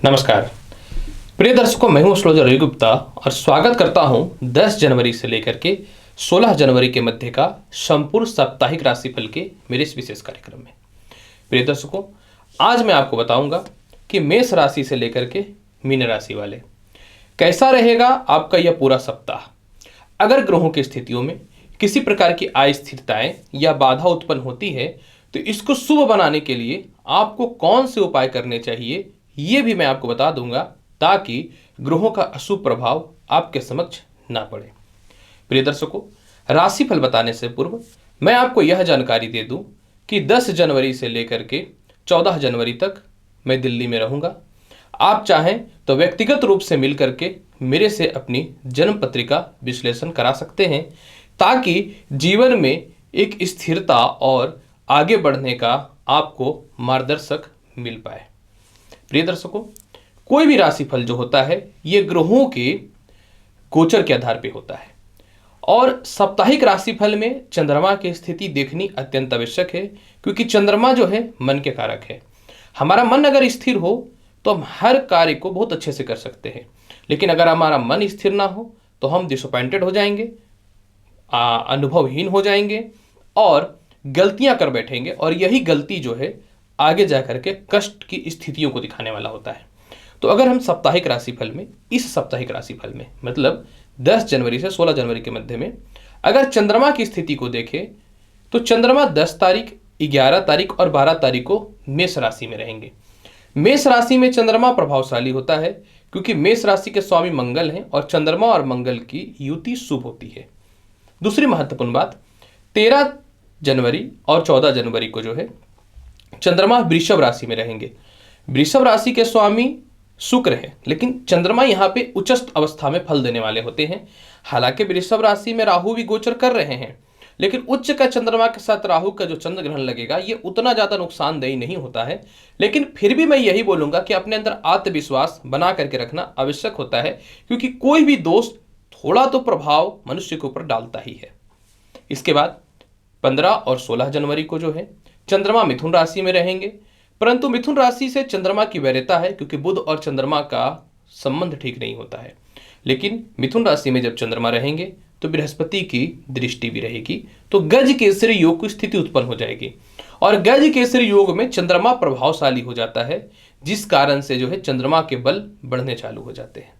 नमस्कार प्रिय दर्शकों, मैं हूं एस्ट्रोलॉजर रवि गुप्ता और स्वागत करता हूं 10 जनवरी से लेकर के 16 जनवरी के मध्य का संपूर्ण साप्ताहिक राशिफल के मेरे इस विशेष कार्यक्रम में। प्रिय दर्शकों, आज मैं आपको बताऊंगा कि मेष राशि से लेकर के मीन राशि वाले कैसा रहेगा आपका यह पूरा सप्ताह। अगर ग्रहों की स्थितियों में किसी प्रकार की अस्थिरताएं या बाधा उत्पन्न होती है तो इसको शुभ बनाने के लिए आपको कौन से उपाय करने चाहिए, ये भी मैं आपको बता दूंगा ताकि ग्रहों का अशुभ प्रभाव आपके समक्ष ना पड़े। प्रिय दर्शकों, राशिफल बताने से पूर्व मैं आपको यह जानकारी दे दूं कि 10 जनवरी से लेकर के 14 जनवरी तक मैं दिल्ली में रहूंगा। आप चाहें तो व्यक्तिगत रूप से मिल करके मेरे से अपनी जन्म पत्रिका विश्लेषण करा सकते हैं ताकि जीवन में एक स्थिरता और आगे बढ़ने का आपको मार्गदर्शक मिल पाए। प्रिय दर्शकों, कोई भी राशिफल जो होता है ये ग्रहों के गोचर के आधार पर होता है और साप्ताहिक राशिफल में चंद्रमा की स्थिति देखनी अत्यंत आवश्यक है, क्योंकि चंद्रमा जो है मन के कारक है। हमारा मन अगर स्थिर हो तो हम हर कार्य को बहुत अच्छे से कर सकते हैं, लेकिन अगर हमारा मन स्थिर ना हो तो हम डिसअपॉइंटेड हो जाएंगे, अनुभवहीन हो जाएंगे और गलतियां कर बैठेंगे और यही गलती जो है आगे जाकर के कष्ट की स्थितियों को दिखाने वाला होता है। तो अगर हम साप्ताहिक राशिफल में, इस साप्ताहिक राशिफल में मतलब 10 जनवरी से 16 जनवरी के मध्य में अगर चंद्रमा की स्थिति को देखें तो चंद्रमा 10 तारीख, 11 तारीख और 12 तारीख को मेष राशि में रहेंगे। मेष राशि में चंद्रमा प्रभावशाली होता है क्योंकि मेष राशि के स्वामी मंगल हैं और चंद्रमा और मंगल की युति शुभ होती है। दूसरी महत्वपूर्ण बात, 13 जनवरी और 14 जनवरी को जो है चंद्रमा वृषभ राशि में रहेंगे। वृषभ राशि के स्वामी शुक्र है, लेकिन चंद्रमा यहाँ पे उच्चस्थ अवस्था में फल देने वाले होते हैं। हालांकि वृषभ राशि में राहु भी गोचर कर रहे हैं, लेकिन उच्च का चंद्रमा के साथ राहु का जो चंद्र ग्रहण लगेगा ये उतना ज्यादा नुकसानदेही नहीं होता है। लेकिन फिर भी मैं यही बोलूंगा कि अपने अंदर आत्मविश्वास बना करके रखना आवश्यक होता है, क्योंकि कोई भी दोष थोड़ा तो प्रभाव मनुष्य के ऊपर डालता ही है। इसके बाद 15 और 16 जनवरी को जो है चंद्रमा मिथुन राशि में रहेंगे, परंतु मिथुन राशि से चंद्रमा की वैरता है क्योंकि बुध और चंद्रमा का संबंध ठीक नहीं होता है। लेकिन मिथुन राशि में जब चंद्रमा रहेंगे तो बृहस्पति की दृष्टि भी रहेगी, तो गज केसरी योग की स्थिति उत्पन्न हो जाएगी और गज केसरी योग में चंद्रमा प्रभावशाली हो जाता है, जिस कारण से जो है चंद्रमा के बल बढ़ने चालू हो जाते हैं।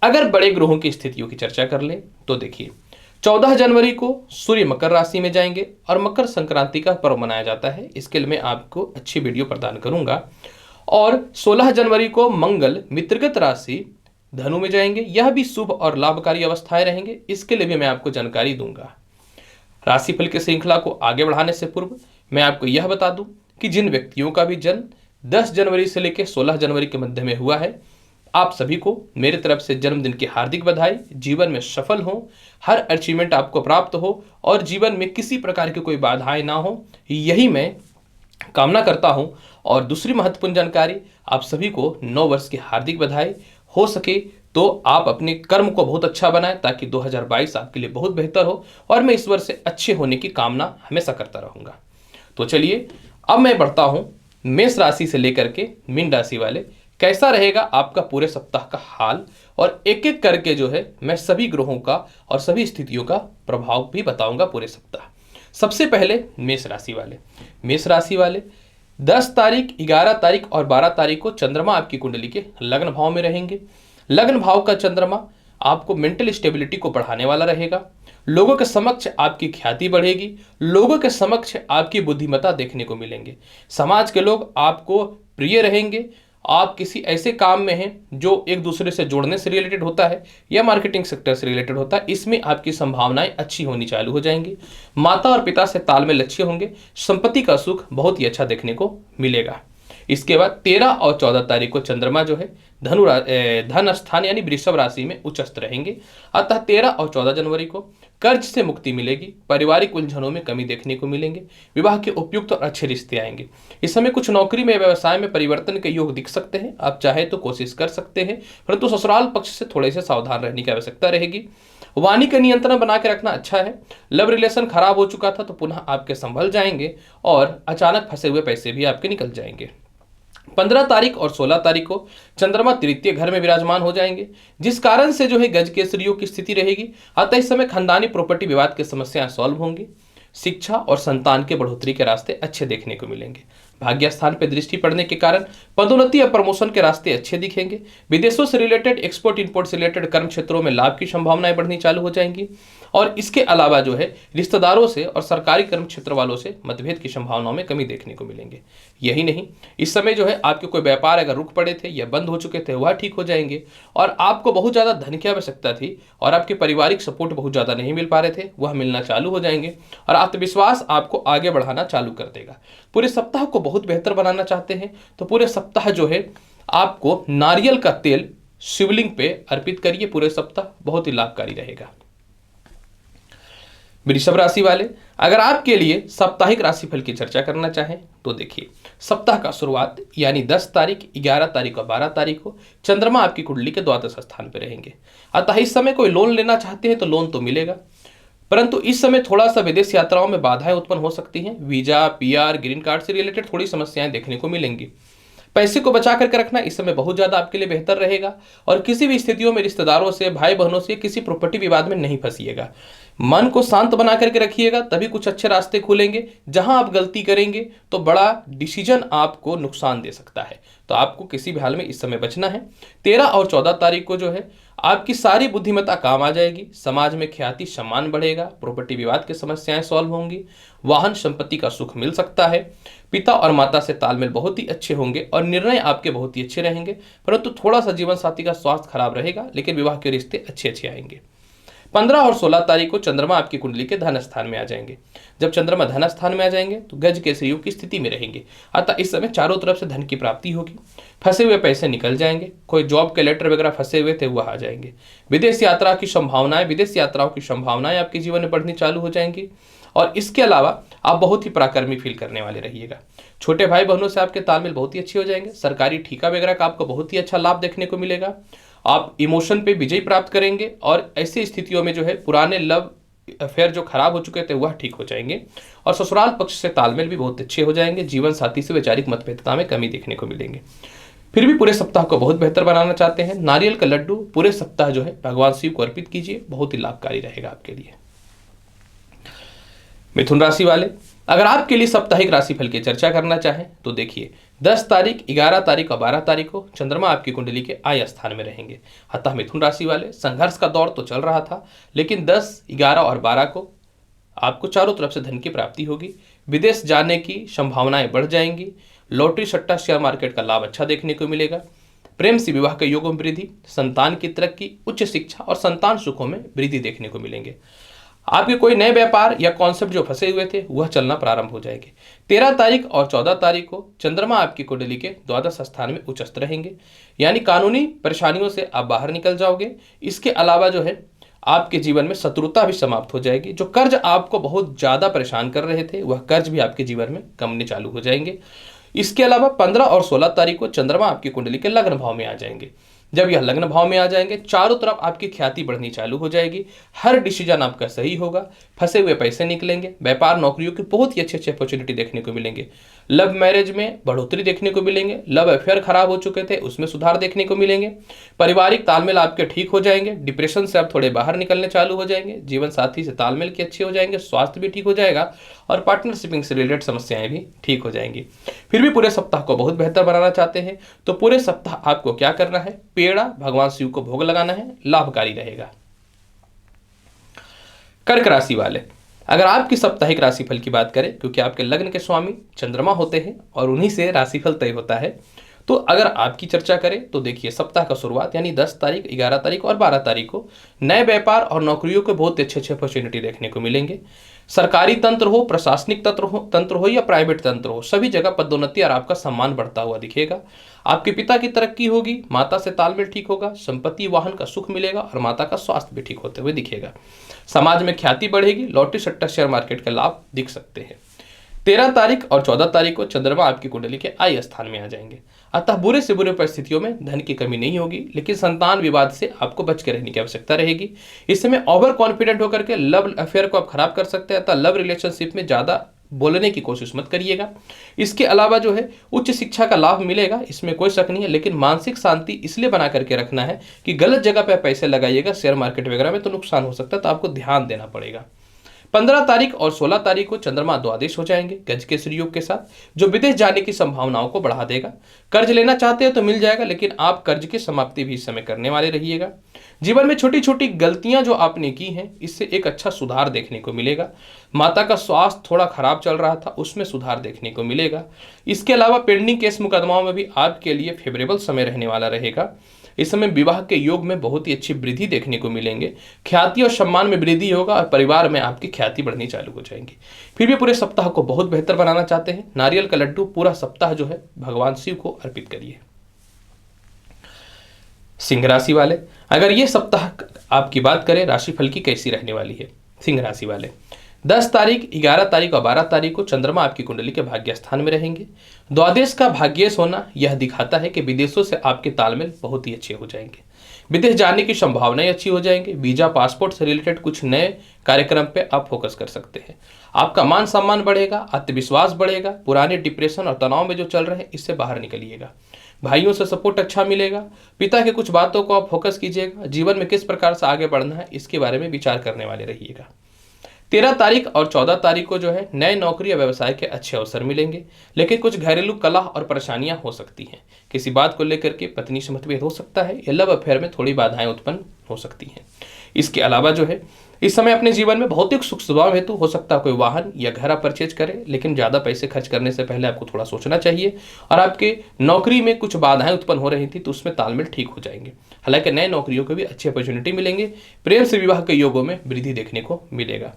अगर बड़े ग्रहों की स्थितियों की चर्चा कर लें तो देखिए 14 जनवरी को सूर्य मकर राशि में जाएंगे और मकर संक्रांति का पर्व मनाया जाता है। इसके लिए मैं आपको अच्छी वीडियो प्रदान करूंगा। और 16 जनवरी को मंगल मित्रगत राशि धनु में जाएंगे, यह भी शुभ और लाभकारी अवस्थाएं रहेंगे। इसके लिए भी मैं आपको जानकारी दूंगा। राशिफल की श्रृंखला को आगे बढ़ाने से पूर्व मैं आपको यह बता दूं कि जिन व्यक्तियों का भी जन्म 10 जनवरी से लेकर 16 जनवरी के मध्य में हुआ है, आप सभी को मेरे तरफ से जन्मदिन की हार्दिक बधाई। जीवन में सफल हो, हर अचीवमेंट आपको प्राप्त हो और जीवन में किसी प्रकार की कोई बाधाएं ना हो, यही मैं कामना करता हूं। और दूसरी महत्वपूर्ण जानकारी, आप सभी को 9 वर्ष की हार्दिक बधाई। हो सके तो आप अपने कर्म को बहुत अच्छा बनाएं ताकि 2022 आपके लिए बहुत बेहतर हो और मैं इस वर्ष से अच्छे होने की कामना हमेशा करता रहूंगा। तो चलिए अब मैं बढ़ता हूं मेष राशि से लेकर के मीन राशि वाले कैसा रहेगा आपका पूरे सप्ताह का हाल, और एक एक करके जो है मैं सभी ग्रहों का और सभी स्थितियों का प्रभाव भी बताऊंगा पूरे सप्ताह। सबसे पहले मेष राशि वाले 10 तारीख, 11 तारीख और 12 तारीख को चंद्रमा आपकी कुंडली के लग्न भाव में रहेंगे। लग्न भाव का चंद्रमा आपको मेंटल स्टेबिलिटी को बढ़ाने वाला रहेगा। लोगों के समक्ष आपकी ख्याति बढ़ेगी, लोगों के समक्ष आपकी बुद्धिमत्ता देखने को मिलेंगे। समाज के लोग आपको प्रिय रहेंगे। आप किसी ऐसे काम में हैं जो एक दूसरे से जोड़ने से रिलेटेड होता है या मार्केटिंग सेक्टर से रिलेटेड होता है, इसमें आपकी संभावनाएं अच्छी होनी चालू हो जाएंगी। माता और पिता से तालमेल अच्छे होंगे। संपत्ति का सुख बहुत ही अच्छा देखने को मिलेगा। इसके बाद 13 और 14 तारीख को चंद्रमा जो है धन स्थान यानी वृषभ राशि में उच्चस्थ रहेंगे। अतः 13 और 14 जनवरी को कर्ज से मुक्ति मिलेगी, पारिवारिक उलझनों में कमी देखने को मिलेंगे, विवाह के उपयुक्त और अच्छे रिश्ते आएंगे। इस समय कुछ नौकरी में, व्यवसाय में परिवर्तन के योग दिख सकते हैं। आप चाहे तो कोशिश कर सकते हैं, परंतु ससुराल पक्ष से थोड़े से सावधान रहने की आवश्यकता रहेगी। वाणी का नियंत्रण बना के रखना अच्छा है। लव रिलेशन खराब हो चुका था तो पुनः आपके संभल जाएंगे और अचानक फंसे हुए पैसे भी आपके निकल जाएंगे। 15 तारीख और 16 तारीख को चंद्रमा तृतीय घर में विराजमान हो जाएंगे, जिस कारण से जो है गज केसरियों की स्थिति रहेगी। अतः इस समय खानदानी प्रॉपर्टी विवाद की समस्याएं सॉल्व होंगी। शिक्षा और संतान के बढ़ोतरी के रास्ते अच्छे देखने को मिलेंगे। भाग्य स्थान पर दृष्टि पड़ने के कारण पदोन्नति या प्रमोशन के रास्ते अच्छे दिखेंगे। विदेशों से रिलेटेड, एक्सपोर्ट इंपोर्ट से रिलेटेड कर्म क्षेत्रों में लाभ की संभावनाएं बढ़नी चालू हो जाएंगी। और इसके अलावा जो है रिश्तेदारों से और सरकारी कर्म क्षेत्र वालों से मतभेद की संभावनाओं में कमी देखने को मिलेंगे। यही नहीं, इस समय जो है आपके कोई व्यापार अगर रुक पड़े थे या बंद हो चुके थे वह ठीक हो जाएंगे। और आपको बहुत ज़्यादा धन की आवश्यकता थी और आपके पारिवारिक सपोर्ट बहुत ज़्यादा नहीं मिल पा रहे थे, वह मिलना चालू हो जाएंगे और आत्मविश्वास आपको आगे बढ़ाना चालू कर देगा। पूरे सप्ताह को बहुत बेहतर बनाना चाहते हैं तो पूरे सप्ताह जो है आपको नारियल का तेल शिवलिंग पे अर्पित करिए। पूरे सप्ताह बहुत ही लाभकारी रहेगा। वृषभ राशि वाले, अगर आपके लिए साप्ताहिक राशिफल की चर्चा करना चाहें तो देखिए, सप्ताह का शुरुआत यानी 10 तारीख, 11 तारीख और 12 तारीख को चंद्रमा आपकी कुंडली के द्वादश स्थान पर रहेंगे। अतः इस समय कोई लोन लेना चाहते हैं तो लोन तो मिलेगा, परंतु इस समय थोड़ा सा विदेश यात्राओं में बाधाएं उत्पन्न हो सकती हैं। वीजा, पीआर, ग्रीन कार्ड से रिलेटेड थोड़ी समस्याएं देखने को मिलेंगी। पैसे को बचा करके रखना इस समय बहुत ज्यादा आपके लिए बेहतर रहेगा और किसी भी स्थितियों में रिश्तेदारों से, भाई बहनों से किसी प्रॉपर्टी विवाद में नहीं फंसिएगा। मन को शांत बना करके रखिएगा, तभी कुछ अच्छे रास्ते खुलेंगे। जहां आप गलती करेंगे तो बड़ा डिसीजन आपको नुकसान दे सकता है, तो आपको किसी भी हाल में इस समय बचना है। 13 और 14 तारीख को जो है आपकी सारी बुद्धिमत्ता काम आ जाएगी। समाज में ख्याति सम्मान बढ़ेगा। प्रॉपर्टी विवाद की समस्याएं सॉल्व होंगी। वाहन संपत्ति का सुख मिल सकता है। पिता और माता से तालमेल बहुत ही अच्छे होंगे और निर्णय आपके बहुत ही अच्छे रहेंगे, परंतु थोड़ा सा जीवन साथी का स्वास्थ्य खराब रहेगा, लेकिन विवाह के रिश्ते अच्छे अच्छे आएंगे। 15 और 16 तारीख को चंद्रमा आपकी कुंडली के धन स्थान में आ जाएंगे। जब चंद्रमा धन स्थान में आ जाएंगे तो गज केसरियों की स्थिति में रहेंगे। अतः इस समय चारों तरफ से धन की प्राप्ति होगी। फंसे हुए पैसे निकल जाएंगे। कोई जॉब के लेटर वगैरह फंसे हुए थे वह आ जाएंगे। विदेश यात्रा की संभावनाएं, विदेश यात्राओं की संभावनाएं आपके जीवन में बढ़नी चालू हो जाएंगी। और इसके अलावा आप बहुत ही पराक्रमी फील करने वाले रहिएगा। छोटे भाई बहनों से आपके तालमेल बहुत ही अच्छे हो जाएंगे। सरकारी ठेका वगैरह का आपको बहुत ही अच्छा लाभ देखने को मिलेगा। आप इमोशन पे विजय प्राप्त करेंगे और ऐसी स्थितियों में जो है पुराने लव अफेयर जो खराब हो चुके थे वह ठीक हो जाएंगे और ससुराल पक्ष से तालमेल भी बहुत अच्छे हो जाएंगे। जीवन साथी से वैचारिक मतभेदता में कमी देखने को मिलेंगे। फिर भी पूरे सप्ताह को बहुत बेहतर बनाना चाहते हैं, नारियल का लड्डू पूरे सप्ताह जो है भगवान शिव को अर्पित कीजिए, बहुत ही लाभकारी रहेगा आपके लिए। मिथुन राशि वाले, अगर आपके लिए साप्ताहिक राशिफल की चर्चा करना चाहें तो देखिए, 10 तारीख, 11 तारीख और 12 तारीख को चंद्रमा आपकी कुंडली के आय स्थान में रहेंगे। अतः मिथुन राशि वाले, संघर्ष का दौर तो चल रहा था, लेकिन 10, 11 और 12 को आपको चारों तरफ से धन की प्राप्ति होगी। विदेश जाने की संभावनाएं बढ़ जाएंगी। लॉटरी, सट्टा, शेयर मार्केट का लाभ अच्छा देखने को मिलेगा। प्रेम से विवाह के योगों में वृद्धि, संतान की तरक्की, उच्च शिक्षा और संतान सुखों में वृद्धि देखने को मिलेंगे। आपके कोई नए व्यापार या कॉन्सेप्ट जो फंसे हुए थे वह चलना प्रारंभ हो जाएंगे। 13 तारीख और 14 तारीख को चंद्रमा आपकी कुंडली के द्वादश स्थान में उच्चस्थ रहेंगे, यानी कानूनी परेशानियों से आप बाहर निकल जाओगे। इसके अलावा जो है आपके जीवन में शत्रुता भी समाप्त हो जाएगी। जो कर्ज आपको बहुत ज्यादा परेशान कर रहे थे वह कर्ज भी आपके जीवन में कमने चालू हो जाएंगे। इसके अलावा 15 और 16 तारीख को चंद्रमा आपकी कुंडली के लग्न भाव में आ जाएंगे। जब यह लग्न भाव में आ जाएंगे, चारों तरफ आपकी ख्याति बढ़नी चालू हो जाएगी। हर डिसीजन आपका सही होगा। फंसे हुए पैसे निकलेंगे। व्यापार, नौकरियों की बहुत ही अच्छे अच्छे अपॉर्चुनिटी देखने को मिलेंगे। लव मैरिज में बढ़ोतरी देखने को मिलेंगे। लव अफेयर खराब हो चुके थे उसमें सुधार देखने को मिलेंगे। पारिवारिक तालमेल आपके ठीक हो जाएंगे। डिप्रेशन से आप थोड़े बाहर निकलने चालू हो जाएंगे। जीवन साथी से तालमेल के अच्छे हो जाएंगे। स्वास्थ्य भी ठीक हो जाएगा और पार्टनरशिपिंग से रिलेटेड समस्याएं भी ठीक हो जाएंगी। फिर भी पूरे सप्ताह को बहुत बेहतर बनाना चाहते हैं तो पूरे सप्ताह आपको क्या करना है, पेड़ा भगवान शिव को भोग लगाना है, लाभकारी रहेगा। कर्क राशि वाले, अगर आपकी साप्ताहिक राशिफल की बात करें, क्योंकि आपके लग्न के स्वामी चंद्रमा होते हैं और उन्हीं से राशिफल तय होता है, तो अगर आपकी चर्चा करें तो देखिए, सप्ताह का शुरुआत यानी 10 तारीख, 11 तारीख और 12 तारीख को नए व्यापार और नौकरियों के बहुत अच्छे अच्छे अपॉर्चुनिटी देखने को मिलेंगे। सरकारी तंत्र हो, प्रशासनिक तंत्र हो या प्राइवेट तंत्र हो, सभी जगह पदोन्नति और आपका सम्मान बढ़ता हुआ दिखेगा। आपके पिता की तरक्की होगी। माता से तालमेल ठीक होगा। संपत्ति, वाहन का सुख मिलेगा और माता का स्वास्थ्य भी ठीक होते हुए दिखेगा। समाज में ख्याति बढ़ेगी। लॉटरी, सट्टा, शेयर मार्केट के लाभ दिख सकते हैं। 13 तारीख और 14 तारीख को चंद्रमा आपकी कुंडली के आय स्थान में आ जाएंगे। अतः बुरे से बुरे परिस्थितियों में धन की कमी नहीं होगी, लेकिन संतान विवाद से आपको बच के रहने की आवश्यकता रहेगी। इस समय ओवर कॉन्फिडेंट होकर के लव अफेयर को आप खराब कर सकते हैं। अतः लव रिलेशनशिप में ज्यादा बोलने की कोशिश मत करिएगा। इसके अलावा जो है उच्च शिक्षा का लाभ मिलेगा, इसमें कोई शक नहीं है, लेकिन मानसिक शांति इसलिए बना करके रखना है कि गलत जगह पे पैसे लगाइएगा शेयर मार्केट वगैरह में तो नुकसान हो सकता है, तो आपको ध्यान देना पड़ेगा। 15 तारीख और 16 तारीख को चंद्रमा द्वादश हो जाएंगे गज केसरी योग के साथ, जो विदेश जाने की संभावनाओं को बढ़ा देगा। कर्ज लेना चाहते हो तो मिल जाएगा, लेकिन आप कर्ज की समाप्ति भी इस समय करने वाले रहिएगा। जीवन में छोटी छोटी गलतियां जो आपने की हैं, इससे एक अच्छा सुधार देखने को मिलेगा। माता का स्वास्थ्य थोड़ा खराब चल रहा था, उसमें सुधार देखने को मिलेगा। इसके अलावा पेंडिंग केस मुकदमाओं में भी आपके लिए फेवरेबल समय रहने वाला रहेगा। इस समय विवाह के योग में बहुत ही अच्छी वृद्धि देखने को मिलेंगे। ख्याति और सम्मान में वृद्धि होगा और परिवार में आपकी ख्याति बढ़नी चालू हो जाएंगी। फिर भी पूरे सप्ताह को बहुत बेहतर बनाना चाहते हैं, नारियल का लड्डू पूरा सप्ताह जो है भगवान शिव को अर्पित करिए। सिंह राशि वाले, अगर ये सप्ताह आपकी बात करें राशिफल की कैसी रहने वाली है। सिंह राशि वाले 10 तारीख, 11 तारीख और 12 तारीख को चंद्रमा आपकी कुंडली के भाग्य स्थान में रहेंगे। द्वादश का भाग्येश होना यह दिखाता है कि विदेशों से आपके तालमेल बहुत ही अच्छे हो जाएंगे। विदेश जाने की संभावनाएं अच्छी हो जाएंगी। वीजा पासपोर्ट से रिलेटेड कुछ नए कार्यक्रम पे आप फोकस कर सकते हैं। आपका मान सम्मान बढ़ेगा, आत्मविश्वास बढ़ेगा। पुराने डिप्रेशन और तनाव में जो चल रहे हैं इससे बाहर निकलिएगा। भाइयों से सपोर्ट अच्छा मिलेगा। पिता के कुछ बातों को आप फोकस कीजिएगा। जीवन में किस प्रकार से आगे बढ़ना है इसके बारे में विचार करने वाले रहिएगा। 13 तारीख और 14 तारीख को जो है नए नौकरी या व्यवसाय के अच्छे अवसर मिलेंगे, लेकिन कुछ घरेलू कलह और परेशानियां हो सकती हैं। किसी बात को लेकर के पत्नी से मतभेद हो सकता है या लव अफेयर में थोड़ी बाधाएं उत्पन्न हो सकती हैं। इसके अलावा जो है इस समय अपने जीवन में भौतिक सुख सुविधाओं हेतु हो सकता है कोई वाहन या घर आप परचेज करें, लेकिन ज़्यादा पैसे खर्च करने से पहले आपको थोड़ा सोचना चाहिए। और आपके नौकरी में कुछ बाधाएं उत्पन्न हो रही थी तो उसमें तालमेल ठीक हो जाएंगे। हालांकि नए नौकरियों को भी अच्छी अपॉर्चुनिटी मिलेंगे। प्रेम से विवाह के योगों में वृद्धि देखने को मिलेगा।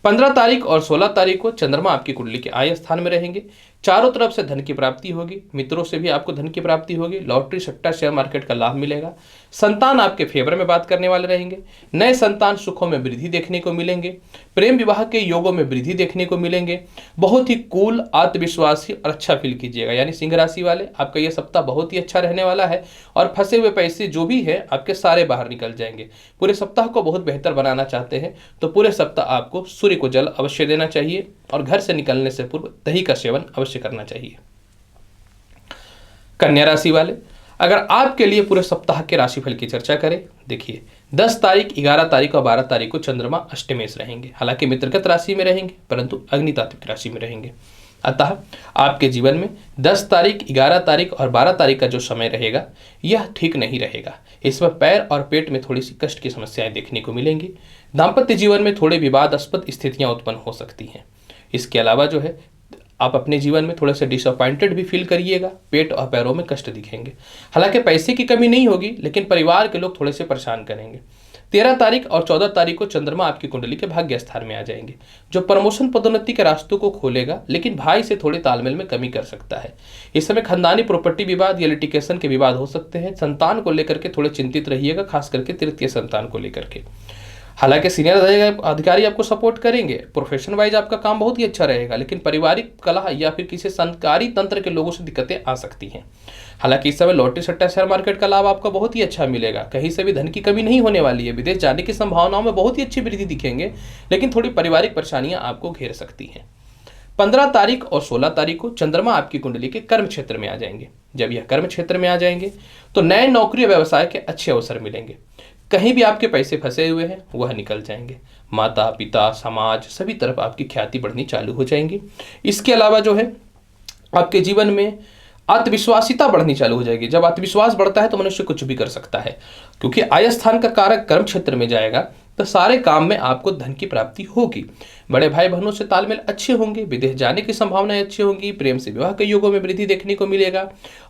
15 तारीख और 16 तारीख को चंद्रमा आपकी कुंडली के आय स्थान में रहेंगे। चारों तरफ से धन की प्राप्ति होगी। मित्रों से भी आपको धन की प्राप्ति होगी। लॉटरी, सट्टा, शेयर मार्केट का लाभ मिलेगा। संतान आपके फेवर में बात करने वाले रहेंगे। नए संतान सुखों में वृद्धि देखने को मिलेंगे। प्रेम विवाह के योगों में वृद्धि देखने को मिलेंगे। बहुत ही कूल, आत्मविश्वासी और अच्छा फील कीजिएगा। यानी सिंह राशि वाले, आपका यह सप्ताह बहुत ही अच्छा रहने वाला है और फंसे हुए पैसे जो भी है आपके सारे बाहर निकल जाएंगे। पूरे सप्ताह को बहुत बेहतर बनाना चाहते हैं तो पूरे सप्ताह आपको सूर्य को जल अवश्य देना चाहिए और घर से निकलने से पूर्व दही का सेवन अवश्य करना चाहिए। कन्या राशि वाले, अगर आपके लिए पूरे सप्ताह के राशिफल की चर्चा करें, देखिए 10 तारीख, 11 तारीख और 12 तारीख को चंद्रमा अष्टमेश रहेंगे। हालांकि मित्रगत राशि में रहेंगे परंतु अग्नितात्विक राशि में रहेंगे। अतः आपके जीवन में 10 तारीख, 11 तारीख और 12 तारीख का जो समय रहेगा यह ठीक नहीं रहेगा। इसमें पैर और पेट में थोड़ी सी कष्ट की समस्याएं देखने को मिलेंगी। दाम्पत्य जीवन में थोड़े विवादास्पद स्थितियां उत्पन्न हो सकती हैं। इसके अलावा जो है आप अपने जीवन में थोड़े से डिसअपॉइंटेड भी फील करिएगा। पेट और पैरों में कष्ट दिखेंगे। हालांकि पैसे की कमी नहीं होगी, लेकिन परिवार के लोग थोड़े से परेशान करेंगे। 13 तारीख और 14 तारीख को चंद्रमा आपकी कुंडली के भाग्य स्थान में आ जाएंगे, जो प्रमोशन पदोन्नति के रास्तों को खोलेगा, लेकिन भाई से थोड़े तालमेल में कमी कर सकता है। इस समय खानदानी प्रॉपर्टी विवाद या लिटिगेशन के विवाद हो सकते हैं। संतान को लेकर के थोड़े चिंतित रहिएगा, खास करके तृतीय संतान को लेकर के। हालांकि सीनियर अधिकारी आपको सपोर्ट करेंगे। प्रोफेशन वाइज आपका काम बहुत ही अच्छा रहेगा, लेकिन पारिवारिक कलह या फिर किसी संस्कारी तंत्र के लोगों से दिक्कतें आ सकती हैं। हालांकि इस समय लॉटरी, सट्टा, शेयर मार्केट का लाभ आपका बहुत ही अच्छा मिलेगा। कहीं से भी धन की कमी नहीं होने वाली है। विदेश जाने की संभावनाओं में बहुत ही अच्छी वृद्धि दिखेंगे, लेकिन थोड़ी पारिवारिक परेशानियां आपको घेर सकती हैं। 15 तारीख और 16 तारीख को चंद्रमा आपकी कुंडली के कर्म क्षेत्र में आ जाएंगे। जब यह कर्म क्षेत्र में आ जाएंगे तो नए नौकरी व्यवसाय के अच्छे अवसर मिलेंगे। कहीं भी आपके पैसे फंसे हुए हैं वह निकल जाएंगे। माता, पिता, समाज सभी तरफ आपकी ख्याति बढ़नी चालू हो जाएंगी। इसके अलावा जो है आपके जीवन में आत्मविश्वासिता बढ़नी चालू हो जाएगी। जब आत्मविश्वास बढ़ता है तो मनुष्य कुछ भी कर सकता है, क्योंकि आय स्थान का कारक कर्म क्षेत्र में जाएगा तो सारे काम में आपको धन की प्राप्ति होगी। बड़े भाई बहनों से तालमेल अच्छे होंगे। विदेश जाने की संभावनाएं अच्छी होंगी। प्रेम से विवाह के योगों में वृद्धि देखने को मिलेगा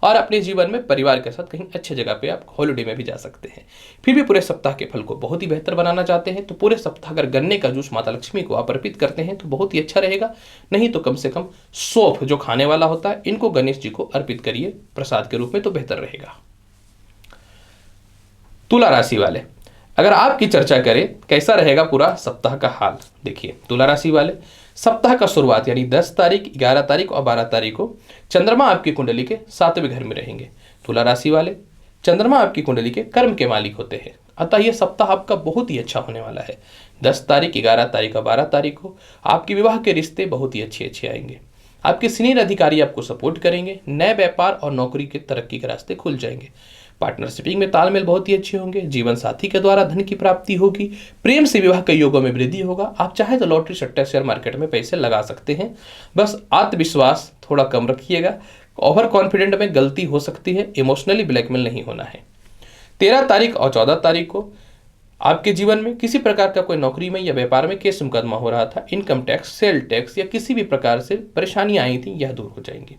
और अपने जीवन में परिवार के साथ कहीं अच्छे जगह पे आप हॉलिडे में भी जा सकते हैं। फिर भी पूरे सप्ताह के फल को बहुत ही बेहतर बनाना चाहते हैं तो पूरे सप्ताह अगर गन्ने का जूस माता लक्ष्मी को आप अर्पित करते हैं तो बहुत ही अच्छा रहेगा। नहीं तो कम से कम सौंफ जो खाने वाला होता है इनको गणेश जी को अर्पित करिए प्रसाद के रूप में, तो बेहतर रहेगा। तुला राशि वाले, अगर आपकी चर्चा करें कैसा रहेगा पूरा सप्ताह का हाल, देखिए तुला राशि वाले, सप्ताह का शुरुआत यानी 10 तारीख, 11 तारीख और 12 तारीख को चंद्रमा आपकी कुंडली के 7वें घर में रहेंगे। तुला राशि वाले, चंद्रमा आपकी कुंडली के कर्म के मालिक होते हैं। अतः यह सप्ताह आपका बहुत ही अच्छा होने वाला है। 10 तारीख, 11 तारीख और 12 तारीख को आपके विवाह के रिश्ते बहुत ही अच्छे अच्छे आएंगे। आपके सीनियर अधिकारी आपको सपोर्ट करेंगे। नए व्यापार और नौकरी के तरक्की के रास्ते खुल जाएंगे। पार्टनरशिपिंग में तालमेल बहुत ही अच्छे होंगे। जीवन साथी के द्वारा धन की प्राप्ति होगी। प्रेम से विवाह के योगों में वृद्धि होगा। आप चाहे तो लॉटरी, सट्टा, शेयर मार्केट में पैसे लगा सकते हैं। बस आत्मविश्वास थोड़ा कम रखिएगा। ओवर कॉन्फिडेंट में गलती हो सकती है। इमोशनली ब्लैकमेल नहीं होना है। 13 तारीख और 14 तारीख को आपके जीवन में किसी प्रकार का कोई नौकरी में या व्यापार में केस मुकदमा हो रहा था, इनकम टैक्स, सेल टैक्स या किसी भी प्रकार से परेशानियां आई थी, यह दूर हो जाएंगी।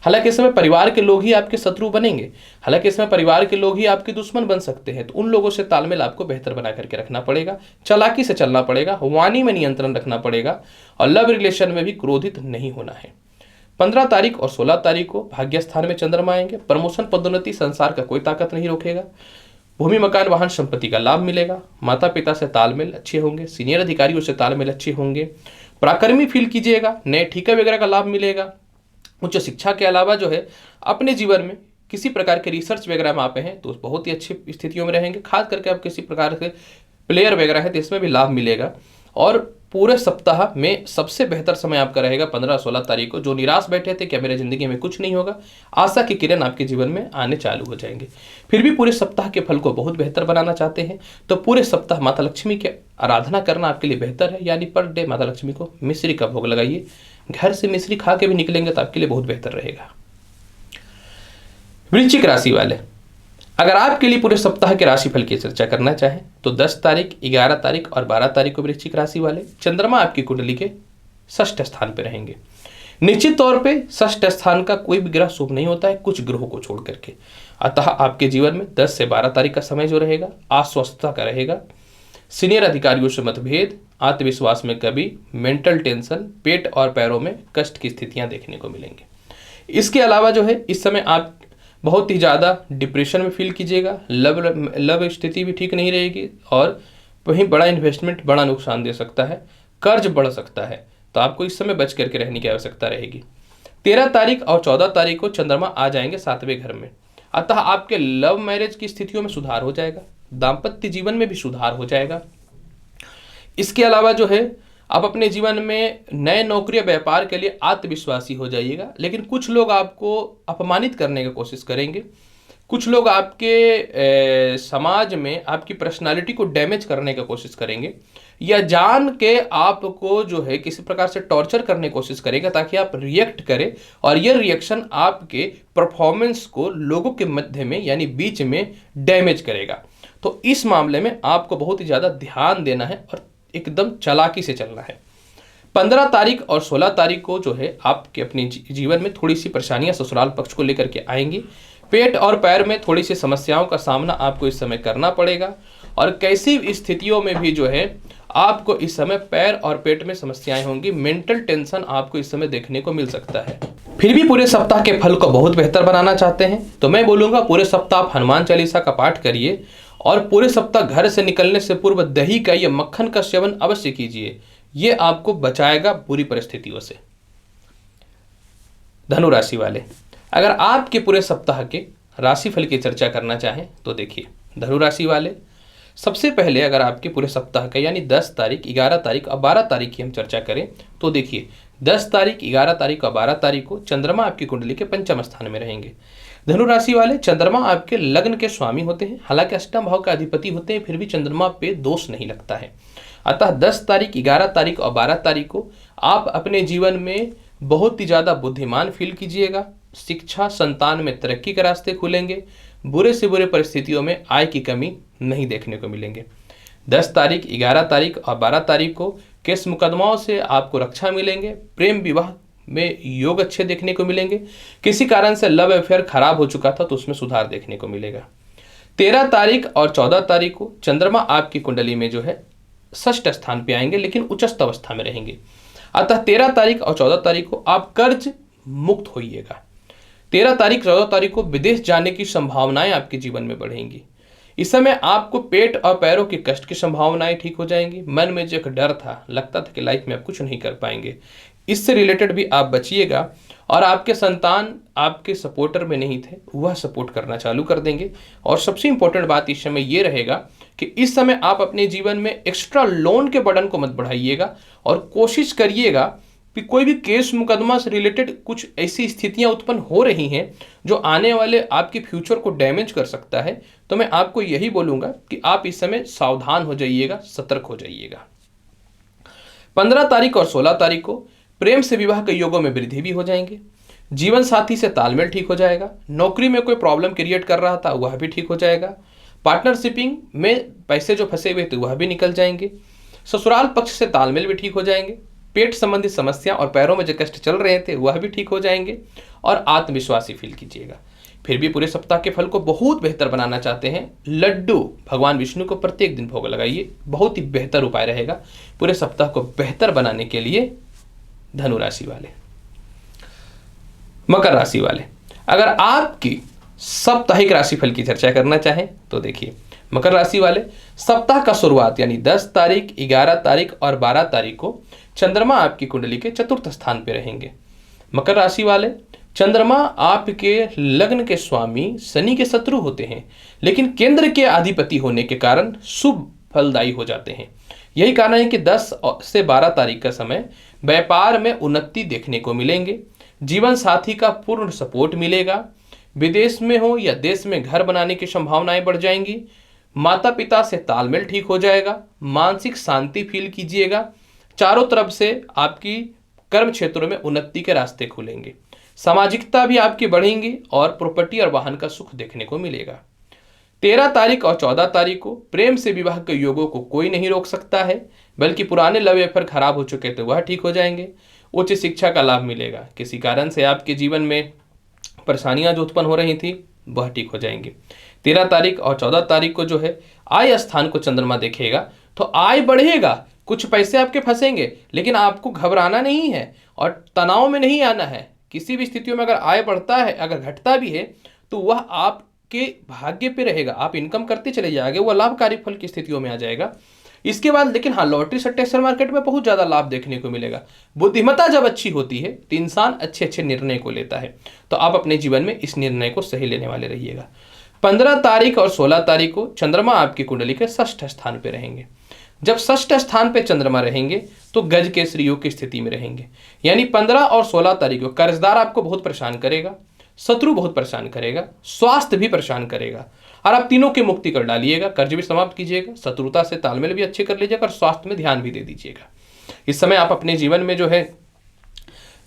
हालांकि इस समय परिवार के लोग ही आपके शत्रु बनेंगे। हालांकि इसमें परिवार के लोग ही आपके दुश्मन बन सकते हैं। तो उन लोगों से तालमेल आपको बेहतर बना करके रखना पड़ेगा। चालाकी से चलना पड़ेगा। वाणी में नियंत्रण रखना पड़ेगा और लव रिलेशन में भी क्रोधित नहीं होना है। 15 तारीख और 16 तारीख को भाग्य स्थान में चंद्रमा आएंगे। प्रमोशन, पदोन्नति, संसार का कोई ताकत नहीं रोकेगा। भूमि, मकान, वाहन, संपत्ति का लाभ मिलेगा। माता पिता से तालमेल अच्छे होंगे। सीनियर अधिकारियों से तालमेल अच्छे होंगे। पराक्रमी फील कीजिएगा। नए ठेके वगैरह का लाभ मिलेगा। उच्च शिक्षा के अलावा जो है अपने जीवन में किसी प्रकार के रिसर्च वगैरह में आप हैं तो बहुत ही अच्छी स्थितियों में रहेंगे। खास करके आप किसी प्रकार के प्लेयर वगैरह है तो इसमें भी लाभ मिलेगा। और पूरे सप्ताह में सबसे बेहतर समय आपका रहेगा 15-16 तारीख को। जो निराश बैठे थे क्या मेरे जिंदगी में कुछ नहीं होगा, आशा की किरण आपके जीवन में आने चालू हो जाएंगे। फिर भी पूरे सप्ताह के फल को बहुत बेहतर बनाना चाहते हैं तो पूरे सप्ताह माता लक्ष्मी की आराधना करना आपके लिए बेहतर है। यानी पर डे माता लक्ष्मी को मिश्री का भोग लगाइए। घर से मिश्री खा के भी निकलेंगे तो आपके लिए बहुत बेहतर रहेगा। वृश्चिक राशि वाले, अगर आपके लिए पूरे सप्ताह के राशिफल की चर्चा करना चाहें तो 10 तारीख, 11 तारीख और 12 तारीख को वृश्चिक राशि वाले चंद्रमा आपकी कुंडली के षष्ठ स्थान पर रहेंगे। निश्चित तौर पे षष्ठ स्थान का कोई भी ग्रह शुभ नहीं होता है, कुछ ग्रहों को छोड़ करके। अतः आपके जीवन में 10 से 12 तारीख का समय जो रहेगा अस्वस्थता का रहेगा। सीनियर अधिकारियों से मतभेद, आत्मविश्वास में कमी, मेंटल टेंशन, पेट और पैरों में कष्ट की स्थितियां देखने को मिलेंगी। इसके अलावा जो है इस समय आप बहुत ही ज़्यादा डिप्रेशन में फील कीजिएगा। लव स्थिति भी ठीक नहीं रहेगी और वहीं बड़ा इन्वेस्टमेंट बड़ा नुकसान दे सकता है। कर्ज बढ़ सकता है तो आपको इस समय बच करके रहने की आवश्यकता रहेगी। 13 तारीख और 14 तारीख को चंद्रमा आ जाएंगे 7वें घर में। अतः आपके लव मैरिज की स्थितियों में सुधार हो जाएगा। दाम्पत्य जीवन में भी सुधार हो जाएगा। इसके अलावा जो है आप अपने जीवन में नए नौकरी या व्यापार के लिए आत्मविश्वासी हो जाइएगा। लेकिन कुछ लोग आपको अपमानित करने की कोशिश करेंगे। कुछ लोग आपके समाज में आपकी पर्सनालिटी को डैमेज करने की कोशिश करेंगे या जान के आपको जो है किसी प्रकार से टॉर्चर करने की कोशिश करेगा ताकि आप रिएक्ट करें और यह रिएक्शन आपके परफॉर्मेंस को लोगों के मध्य में यानी बीच में डैमेज करेगा। तो इस मामले में आपको बहुत ही ज़्यादा ध्यान देना है और एकदम चालाकी से चलना है। 15 तारीख और 16 तारीख को जो है आपके अपने जीवन में थोड़ी सी परेशानियां ससुराल पक्ष को लेकर के आएंगी। पेट और पैर में थोड़ी सी समस्याओं का सामना आपको इस समय करना पड़ेगा और कैसी स्थितियों में भी जो है आपको इस समय पैर और पेट में समस्याएं होंगी। मेंटल टेंशन आपको इस समय देखने को मिल सकता है। फिर भी पूरे सप्ताह के फल को बहुत बेहतर बनाना चाहते हैं तो मैं बोलूँगा पूरे सप्ताह आप हनुमान चालीसा का पाठ करिए और पूरे सप्ताह घर से निकलने से पूर्व दही का या मक्खन का सेवन अवश्य कीजिए। ये आपको बचाएगा बुरी परिस्थितियों से। धनु राशि वाले, अगर आपके पूरे सप्ताह के राशिफल की चर्चा करना चाहें तो देखिए धनु राशि वाले, सबसे पहले अगर आपके पूरे सप्ताह का यानी 10 तारीख, 11 तारीख और 12 तारीख की हम चर्चा करें तो देखिए 10 तारीख, 11 तारीख और 12 तारीख को चंद्रमा आपकी कुंडली के पंचम स्थान में रहेंगे। धनु राशि वाले, चंद्रमा आपके लग्न के स्वामी होते हैं। हालांकि अष्टम भाव का अधिपति होते हैं फिर भी चंद्रमा पे दोष नहीं लगता है। अतः 10 तारीख, 11 तारीख और 12 तारीख को आप अपने जीवन में बहुत ही ज़्यादा बुद्धिमान फील कीजिएगा। शिक्षा, संतान में तरक्की के रास्ते खुलेंगे। बुरे से बुरे परिस्थितियों में आय की कमी नहीं देखने को मिलेंगे। 10 तारीख, 11 तारीख और 12 तारीख को केस मुकदमाओं से आपको रक्षा मिलेंगे। प्रेम विवाह में योग अच्छे देखने को मिलेंगे। किसी कारण से लव अफेयर खराब हो चुका था तो उसमें सुधार देखने को मिलेगा। 13 तारीख और 14 तारीख को चंद्रमा आपकी कुंडली में जो है षष्ठ स्थान पे आएंगे लेकिन उच्चस्थ अवस्था में रहेंगे। अतः 13 तारीख और 14 तारीख को आप कर्ज मुक्त होइएगा। 13 तारीख, 14 तारीख को विदेश जाने की संभावनाएं आपके जीवन में बढ़ेंगी। इस समय आपको पेट और पैरों के कष्ट की संभावनाएं ठीक हो जाएंगी। मन में जो एक डर था, लगता था कि लाइफ में आप कुछ नहीं कर पाएंगे, इससे रिलेटेड भी आप बचिएगा और आपके संतान आपके सपोर्टर में नहीं थे, वह सपोर्ट करना चालू कर देंगे। और सबसे इंपॉर्टेंट बात इस समय ये रहेगा कि इस समय आप अपने जीवन में एक्स्ट्रा लोन के बर्डन को मत बढ़ाइएगा और कोशिश करिएगा कि कोई भी केस मुकदमा से रिलेटेड कुछ ऐसी स्थितियां उत्पन्न हो रही हैं जो आने वाले आपके फ्यूचर को डैमेज कर सकता है, तो मैं आपको यही बोलूंगा कि आप इस समय सावधान हो जाइएगा, सतर्क हो जाइएगा। 15 तारीख और 16 तारीख को प्रेम से विवाह के योगों में वृद्धि भी हो जाएंगे। जीवन साथी से तालमेल ठीक हो जाएगा। नौकरी में कोई प्रॉब्लम क्रिएट कर रहा था वह भी ठीक हो जाएगा। पार्टनरशिपिंग में पैसे जो फंसे हुए थे वह भी निकल जाएंगे। ससुराल पक्ष से तालमेल भी ठीक हो जाएंगे। पेट संबंधी समस्या और पैरों में जो कष्ट चल रहे थे वह भी ठीक हो जाएंगे और आत्मविश्वासी फील कीजिएगा। फिर भी पूरे सप्ताह के फल को बहुत बेहतर बनाना चाहते हैं, लड्डू भगवान विष्णु को प्रत्येक दिन भोग लगाइए, बहुत ही बेहतर उपाय रहेगा पूरे सप्ताह को बेहतर बनाने के लिए। धनु राशि वाले, मकर राशि वाले, अगर आपकी साप्ताहिक राशिफल की चर्चा करना चाहें तो देखिए, मकर राशि वाले सप्ताह का शुरुआत यानी 10 तारीख, 11 तारीख और 12 तारीख को चंद्रमा आपकी कुंडली के चतुर्थ स्थान पर रहेंगे। मकर राशि वाले, चंद्रमा आपके लग्न के स्वामी शनि के शत्रु होते हैं, लेकिन केंद्र के अधिपति होने के कारण शुभ फलदायी हो जाते हैं। यही कारण है कि 10 से 12 तारीख का समय व्यापार में उन्नति देखने को मिलेंगे। जीवन साथी का पूर्ण सपोर्ट मिलेगा। विदेश में हो या देश में घर बनाने की संभावनाएं बढ़ जाएंगी। माता पिता से तालमेल ठीक हो जाएगा। मानसिक शांति फील कीजिएगा। चारों तरफ से आपकी कर्म क्षेत्रों में उन्नति के रास्ते खुलेंगे। सामाजिकता भी आपकी बढ़ेंगी और प्रॉपर्टी और वाहन का सुख देखने को मिलेगा। 13 तारीख और 14 तारीख को प्रेम से विवाह के योगों को कोई नहीं रोक सकता है, बल्कि पुराने लव अफेयर खराब हो चुके थे वह ठीक हो जाएंगे। उच्च शिक्षा का लाभ मिलेगा। किसी कारण से आपके जीवन में परेशानियां जो उत्पन्न हो रही थी वह ठीक हो जाएंगी। 13 तारीख और 14 तारीख को जो है आय स्थान को चंद्रमा देखेगा तो आय बढ़ेगा। कुछ पैसे आपके फंसेंगे, लेकिन आपको घबराना नहीं है और तनाव में नहीं आना है। किसी भी स्थितियों में अगर आय बढ़ता है, अगर घटता भी है, तो वह आपके भाग्य पे रहेगा। आप इनकम करते चले जाएंगे, वह लाभकारी फल की स्थितियों में आ जाएगा। इसके बाद लेकिन हाँ, लॉटरी सट्टे शेयर मार्केट में बहुत ज़्यादा लाभ देखने को मिलेगा। बुद्धिमत्ता जब अच्छी होती है तो इंसान अच्छे अच्छे निर्णय को लेता है, तो आप अपने जीवन में इस निर्णय को सही लेने वाले रहिएगा। 15 तारीख और 16 तारीख को चंद्रमा आपकी कुंडली के षष्ठ स्थान पर रहेंगे। जब षष्ठ स्थान पे चंद्रमा रहेंगे तो गज के योग की स्थिति में रहेंगे। यानी 15 और 16 तारीख को कर्जदार आपको बहुत परेशान करेगा, शत्रु बहुत परेशान करेगा, स्वास्थ्य भी परेशान करेगा, और आप तीनों की मुक्ति कर डालिएगा। कर्ज भी समाप्त कीजिएगा, शत्रुता से तालमेल भी अच्छे कर लीजिएगा और स्वास्थ्य में ध्यान भी दे दीजिएगा। इस समय आप अपने जीवन में जो है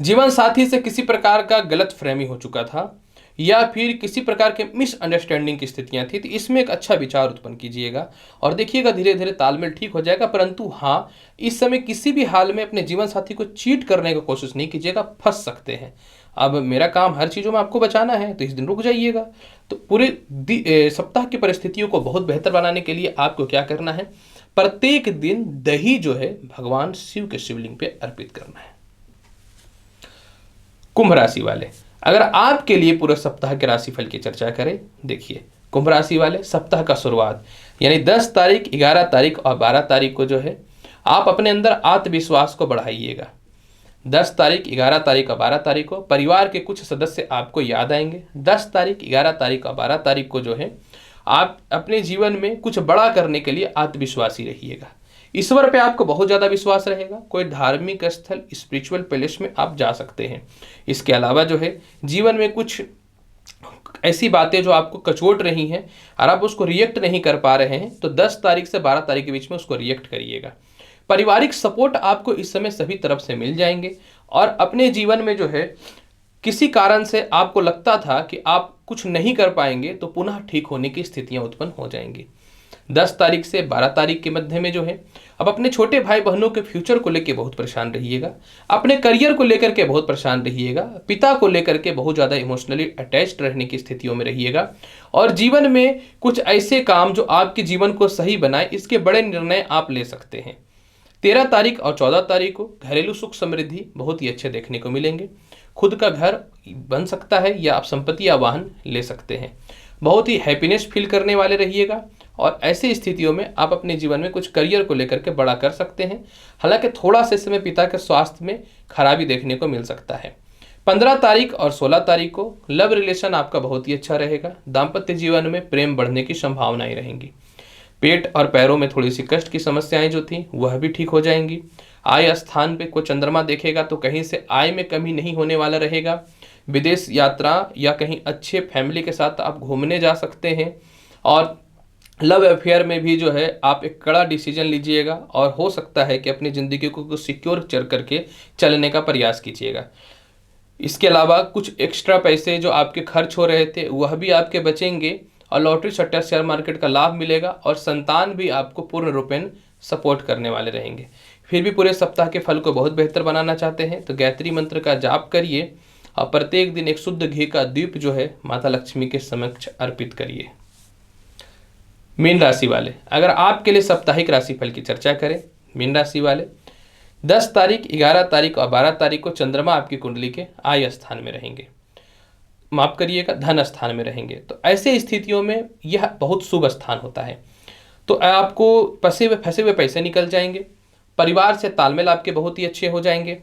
जीवन साथी से किसी प्रकार का गलत फहमी हो चुका था या फिर किसी प्रकार के मिसअंडरस्टैंडिंग की स्थितियां थी, तो इसमें एक अच्छा विचार उत्पन्न कीजिएगा और देखिएगा धीरे धीरे तालमेल ठीक हो जाएगा। परंतु हाँ, इस समय किसी भी हाल में अपने जीवन साथी को चीट करने की कोशिश नहीं कीजिएगा, फंस सकते हैं। अब मेरा काम हर चीज़ों में आपको बचाना है, तो इस दिन रुक जाइएगा। तो पूरे सप्ताह की परिस्थितियों को बहुत बेहतर बनाने के लिए आपको क्या करना है, प्रत्येक दिन दही जो है भगवान शिव के शिवलिंग पे अर्पित करना है। कुंभ राशि वाले, अगर आपके लिए पूरे सप्ताह के राशिफल की चर्चा करें, देखिए कुंभ राशि वाले सप्ताह का शुरुआत यानी 10 तारीख, 11 तारीख और 12 तारीख को जो है आप अपने अंदर आत्मविश्वास को बढ़ाइएगा। 10 तारीख, 11 तारीख और 12 तारीख को परिवार के कुछ सदस्य आपको याद आएंगे। 10 तारीख, 11 तारीख और 12 तारीख को जो है आप अपने जीवन में कुछ बड़ा करने के लिए आत्मविश्वासी रहिएगा। ईश्वर पे आपको बहुत ज़्यादा विश्वास रहेगा। कोई धार्मिक स्थल, स्पिरिचुअल पैलेस में आप जा सकते हैं। इसके अलावा जो है जीवन में कुछ ऐसी बातें जो आपको कचोट रही हैं और आप उसको रिएक्ट नहीं कर पा रहे हैं, तो 10 तारीख से 12 तारीख के बीच में उसको रिएक्ट करिएगा। पारिवारिक सपोर्ट आपको इस समय सभी तरफ से मिल जाएंगे और अपने जीवन में जो है किसी कारण से आपको लगता था कि आप कुछ नहीं कर पाएंगे, तो पुनः ठीक होने की स्थितियां उत्पन्न हो जाएंगी। 10 तारीख से 12 तारीख के मध्य में जो है अब अपने छोटे भाई बहनों के फ्यूचर को लेकर बहुत परेशान रहिएगा। अपने करियर को लेकर के बहुत परेशान रहिएगा। पिता को लेकर के बहुत ज़्यादा इमोशनली अटैच्ड रहने की स्थितियों में रहिएगा और जीवन में कुछ ऐसे काम जो आपके जीवन को सही बनाए, इसके बड़े निर्णय आप ले सकते हैं। 13 तारीख और 14 तारीख को घरेलू सुख समृद्धि बहुत ही अच्छे देखने को मिलेंगे। खुद का घर बन सकता है या आप संपत्ति या वाहन ले सकते हैं। बहुत ही हैप्पीनेस फील करने वाले रहिएगा और ऐसी स्थितियों में आप अपने जीवन में कुछ करियर को लेकर के बड़ा कर सकते हैं। हालांकि थोड़ा से समय पिता के स्वास्थ्य में खराबी देखने को मिल सकता है। 15 तारीख और 16 तारीख को लव रिलेशन आपका बहुत ही अच्छा रहेगा। दाम्पत्य जीवन में प्रेम बढ़ने की संभावनाएं रहेंगी। पेट और पैरों में थोड़ी सी कष्ट की समस्याएं जो थी वह भी ठीक हो जाएंगी। आय स्थान पे कोई चंद्रमा देखेगा तो कहीं से आय में कमी नहीं होने वाला रहेगा। विदेश यात्रा या कहीं अच्छे फैमिली के साथ आप घूमने जा सकते हैं। और लव अफेयर में भी जो है आप एक कड़ा डिसीजन लीजिएगा और हो सकता है कि अपनी ज़िंदगी को सिक्योर कर करके चलने का प्रयास कीजिएगा। इसके अलावा कुछ एक्स्ट्रा पैसे जो आपके खर्च हो रहे थे वह भी आपके बचेंगे और लॉटरी सट्टा शेयर मार्केट का लाभ मिलेगा और संतान भी आपको पूर्ण रूपेण सपोर्ट करने वाले रहेंगे। फिर भी पूरे सप्ताह के फल को बहुत बेहतर बनाना चाहते हैं तो गायत्री मंत्र का जाप करिए और प्रत्येक दिन एक शुद्ध घी का दीप जो है माता लक्ष्मी के समक्ष अर्पित करिए। मीन राशि वाले, अगर आपके लिए साप्ताहिक राशिफल की चर्चा करें, मीन राशि वाले 10 तारीख, 11 तारीख और 12 तारीख को चंद्रमा आपकी कुंडली के आय स्थान में रहेंगे, माफ करिएगा धन स्थान में रहेंगे। तो ऐसे स्थितियों में यह बहुत शुभ स्थान होता है। तो आपको फंसे हुए पैसे निकल जाएंगे। परिवार से तालमेल आपके बहुत ही अच्छे हो जाएंगे।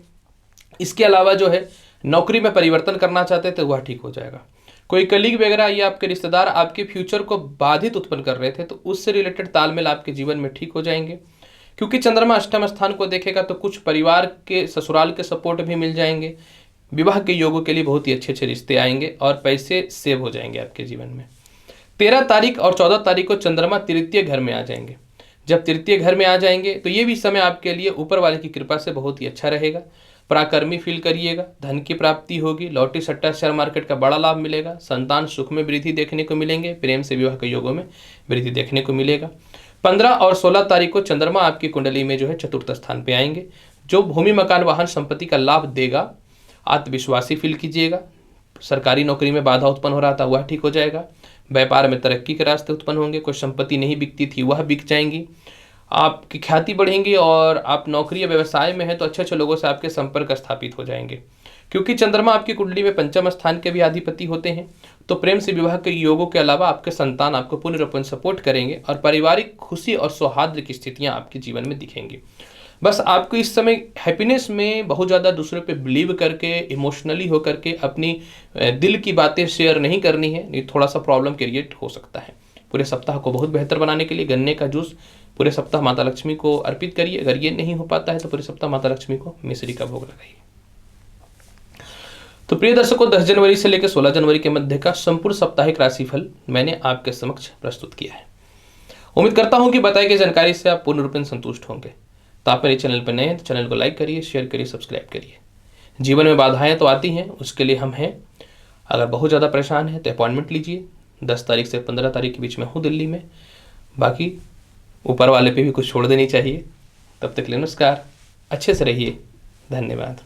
इसके अलावा जो है नौकरी में परिवर्तन करना चाहते थे वह ठीक हो जाएगा। कोई कलीग वगैरह या आपके रिश्तेदार आपके फ्यूचर को बाधित उत्पन्न कर रहे थे तो उससे रिलेटेड तालमेल आपके जीवन में ठीक हो जाएंगे। क्योंकि चंद्रमा अष्टम स्थान को देखेगा तो कुछ परिवार के ससुराल के सपोर्ट भी मिल जाएंगे। विवाह के योगों के लिए बहुत ही अच्छे अच्छे रिश्ते आएंगे और पैसे सेव हो जाएंगे आपके जीवन में। 13 तारीख और 14 तारीख को चंद्रमा तृतीय घर में आ जाएंगे। जब तृतीय घर में आ जाएंगे तो ये भी समय आपके लिए ऊपर वाले की कृपा से बहुत ही अच्छा रहेगा। पराक्रमी फील करिएगा, धन की प्राप्ति होगी, लॉटरी सट्टा शेयर मार्केट का बड़ा लाभ मिलेगा, संतान सुख में वृद्धि देखने को मिलेंगे, प्रेम से विवाह के योगों में वृद्धि देखने को मिलेगा। 15 और 16 तारीख को चंद्रमा आपकी कुंडली में जो है चतुर्थ स्थान पे आएंगे, जो भूमि मकान वाहन संपत्ति का लाभ देगा। आत्मविश्वासी फील कीजिएगा। सरकारी नौकरी में बाधा उत्पन्न हो रहा था वह ठीक हो जाएगा। व्यापार में तरक्की के रास्ते उत्पन्न होंगे। कोई संपत्ति नहीं बिकती थी वह बिक जाएंगी। आपकी ख्याति बढ़ेंगी और आप नौकरी या व्यवसाय में हैं तो अच्छे अच्छे लोगों से आपके संपर्क स्थापित हो जाएंगे। क्योंकि चंद्रमा आपकी कुंडली में पंचम स्थान के भी अधिपति होते हैं तो प्रेम से विवाह के योगों के अलावा आपके संतान आपको पूर्ण रूपेण सपोर्ट करेंगे और पारिवारिक खुशी और सौहार्द की स्थितियां आपके जीवन में दिखेंगी। बस आपको इस समय हैप्पीनेस में बहुत ज़्यादा दूसरे पे बिलीव करके इमोशनली हो करके अपनी दिल की बातें शेयर नहीं करनी है, नहीं थोड़ा सा प्रॉब्लम क्रिएट हो सकता है। पूरे सप्ताह को बहुत बेहतर बनाने के लिए गन्ने का जूस पूरे सप्ताह माता लक्ष्मी को अर्पित करिए। अगर ये नहीं हो पाता है तो पूरे सप्ताह माता लक्ष्मी को मिश्री का भोग लगाइए। तो प्रिय दर्शकों, 10 जनवरी से लेकर 16 जनवरी के मध्य का संपूर्ण साप्ताहिक राशिफल मैंने आपके समक्ष प्रस्तुत किया है। उम्मीद करता हूं कि बताई गई जानकारी से आप पूर्ण रूपेण संतुष्ट होंगे। तो आप मेरे चैनल पर नए हैं तो चैनल को लाइक करिए, शेयर करिए, सब्सक्राइब करिए। जीवन में बाधाएं तो आती हैं, उसके लिए हम हैं। अगर बहुत ज़्यादा परेशान हैं तो अपॉइंटमेंट लीजिए। 10 तारीख से 15 तारीख के बीच में हूँ दिल्ली में। बाकी ऊपर वाले पे भी कुछ छोड़ देनी चाहिए। तब तक के लिए नमस्कार, अच्छे से रहिए, धन्यवाद।